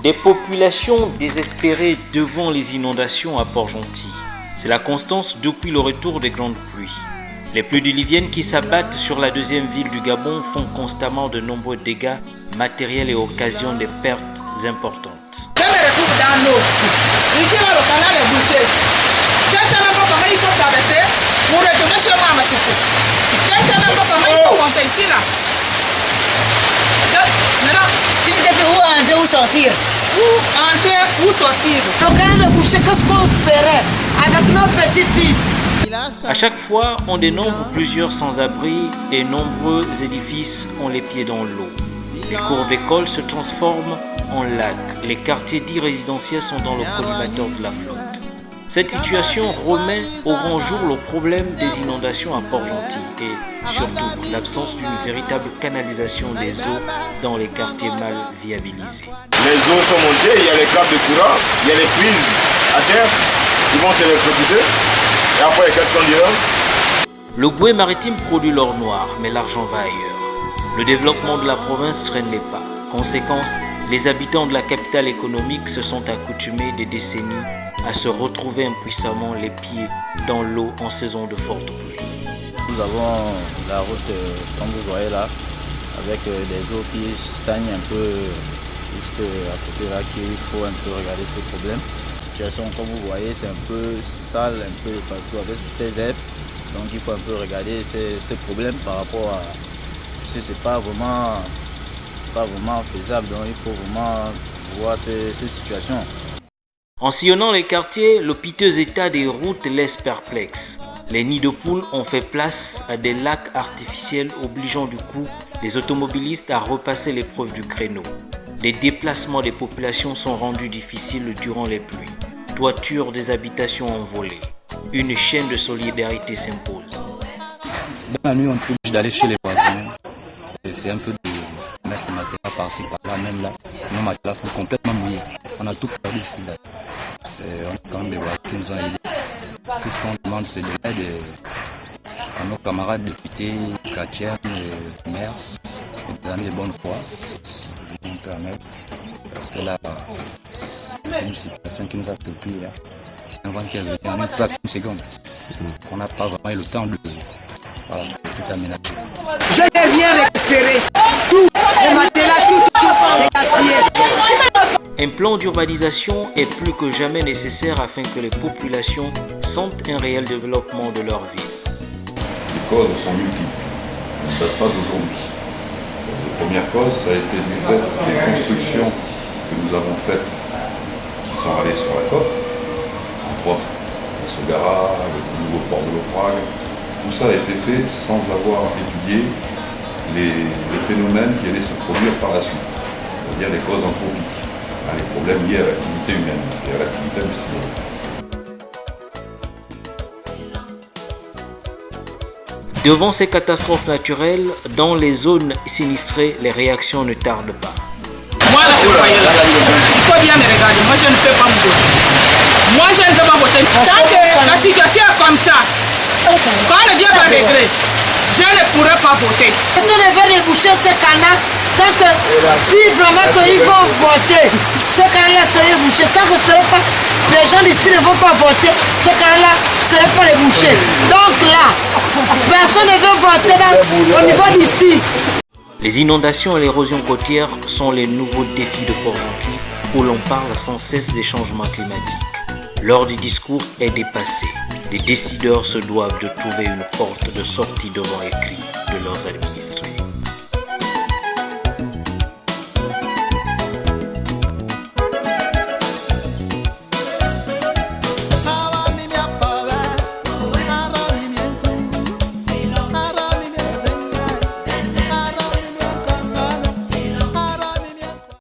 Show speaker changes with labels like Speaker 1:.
Speaker 1: Des populations désespérées devant les inondations à Port-Gentil. C'est la constance depuis le retour des grandes pluies. Les pluies diluviennes qui s'abattent sur la deuxième ville du Gabon font constamment de nombreux dégâts matériels et occasionnent des pertes importantes.
Speaker 2: Je me retrouve dans l'eau. Ici, là, le canal est bouché. Je ne sais même pas comment il faut traverser pour retourner chez moi à Massifou. Je ne sais même pas comment il faut monter ici, là. Maintenant,
Speaker 3: tu disais que où entrer ou sortir?
Speaker 2: Où entrer ou sortir?
Speaker 3: Le canal est bouché, qu'est-ce qu'on ferait avec nos petits-fils?
Speaker 1: À chaque fois, on dénombre plusieurs sans-abri et nombreux édifices ont les pieds dans l'eau. Les cours d'école se transforment en lacs. Les quartiers dits résidentiels sont dans le collimateur de la flotte. Cette situation remet au grand jour le problème des inondations à Port-Gentil et surtout l'absence d'une véritable canalisation des eaux dans les quartiers mal viabilisés.
Speaker 4: Les eaux sont montées, il y a les câbles de courant, il y a les prises à terre qui vont s'électrocuter. Et après, qu'est-ce qu'on dira?
Speaker 1: Le Goué maritime produit l'or noir, mais l'argent va ailleurs. Le développement de la province traîne les pas. Conséquence, les habitants de la capitale économique se sont accoutumés des décennies à se retrouver impuissamment les pieds dans l'eau en saison de forte pluie.
Speaker 5: Nous avons la route, comme vous voyez là, avec des eaux qui stagnent un peu juste à côté là, qu'il faut un peu regarder ce problème. La situation, comme vous voyez, c'est un peu sale, un peu partout avec ces herbes. Donc il faut un peu regarder ces problèmes par rapport à... C'est pas vraiment faisable, donc il faut vraiment voir ces situations.
Speaker 1: En sillonnant les quartiers, le piteux état des routes laisse perplexe. Les nids de poules ont fait place à des lacs artificiels obligeant du coup les automobilistes à repasser l'épreuve du créneau. Les déplacements des populations sont rendus difficiles durant les pluies. Toitures des habitations envolées. Une chaîne de solidarité s'impose.
Speaker 5: Dans la nuit, on est obligé d'aller chez les voisins. C'est un peu de mettre le matériel par-ci, par-là, même là. Nos matériels sont complètement mouillés. On a tout perdu ici. Là. On a quand même des voisins qui nous ont aidés. Tout ce qu'on demande, c'est de l'aide à nos camarades députés, chrétiens, maires, des amis de bonne foi. Ils nous permettent. Parce que là, c'est une situation qui nous a surpris. C'est un vent qui est venu en une seconde. On n'a pas vraiment eu le temps de tout aménager.
Speaker 2: je viens récupérer tout, les matériels, tout, c'est gaspillé.
Speaker 1: Un plan d'urbanisation est plus que jamais nécessaire afin que les populations sentent un réel développement de leur vie.
Speaker 6: Les causes sont multiples, elles ne datent pas d'aujourd'hui. La première cause, ça a été du fait des constructions que nous avons faites qui sont allées sur la côte, entre autres la Sogara, le nouveau port de l'Oprague. Tout ça a été fait sans avoir étudié les phénomènes qui allaient se produire par la suite, c'est-à-dire les causes anthropiques, les problèmes liés à l'activité humaine et à l'activité industrielle.
Speaker 1: Devant ces catastrophes naturelles, dans les zones sinistrées, les réactions ne tardent pas.
Speaker 2: Moi, là, il faut bien me regarder. Moi, je ne peux pas me voter. Moi, je ne peux pas voter. Tant que la situation est comme ça, quand elle ne vient pas régler, je ne pourrai pas voter.
Speaker 3: Si on devait déboucher ce canal, tant que si vraiment qu'ils vont voter, ce canal-là serait bouché. Tant que les gens d'ici ne vont pas voter, ce canal-là ne serait pas débouché. Donc là, personne ne veut voter au niveau d'ici.
Speaker 1: Les inondations et l'érosion côtière sont les nouveaux défis de Port-Gentil où l'on parle sans cesse des changements climatiques. L'heure du discours est dépassée. Les décideurs se doivent de trouver une porte de sortie devant les cris de leurs administrés.